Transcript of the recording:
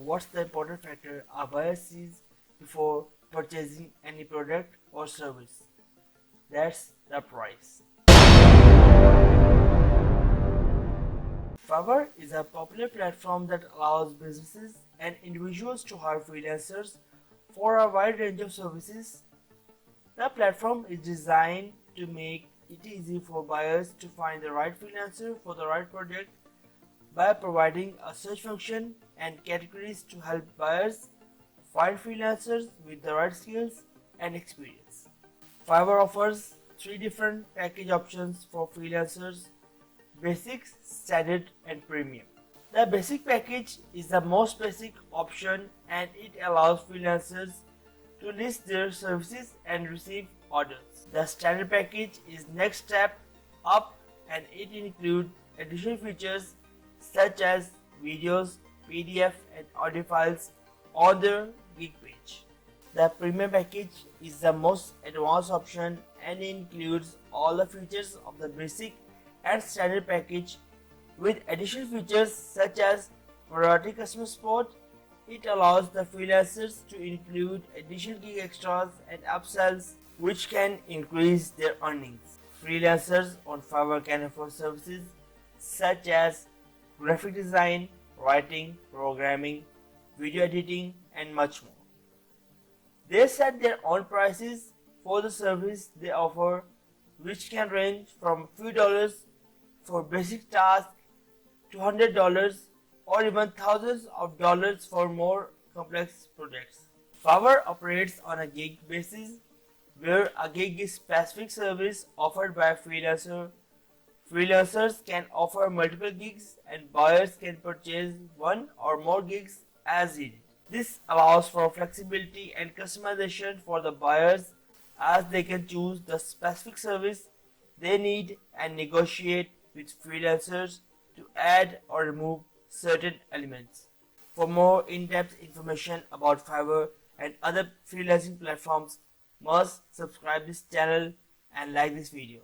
what's the important factor a buyer sees before purchasing any product or service. That's the price. Fiverr is a popular platform that allows businesses and individuals to hire freelancers for a wide range of services. The platform is designed to make it easy for buyers to find the right freelancer for the right project by providing a search function and categories to help buyers find freelancers with the right skills and experience. Fiverr offers 3 different package options for freelancers: Basic, Standard and Premium. The basic package is the most basic option and it allows freelancers to list their services and receive orders. The standard package is next step up and it includes additional features such as videos, PDF and audio files on their gig page. The premium package is the most advanced option and includes all the features of the basic and standard package with additional features such as priority customer support. It allows the freelancers to include additional gig extras and upsells which can increase their earnings. Freelancers on Fiverr can offer services such as graphic design, writing, programming, video editing and much more. They set their own prices for the service they offer, which can range from few dollars for basic tasks to $100 or even thousands of dollars for more complex projects. Fiverr operates on a gig basis, where a gig is a specific service offered by a freelancer. Freelancers can offer multiple gigs and buyers can purchase one or more gigs as needed. This allows for flexibility and customization for the buyers as they can choose the specific service they need and negotiate with freelancers to add or remove certain elements. For more in-depth information about Fiverr and other freelancing platforms, must subscribe this channel and like this video.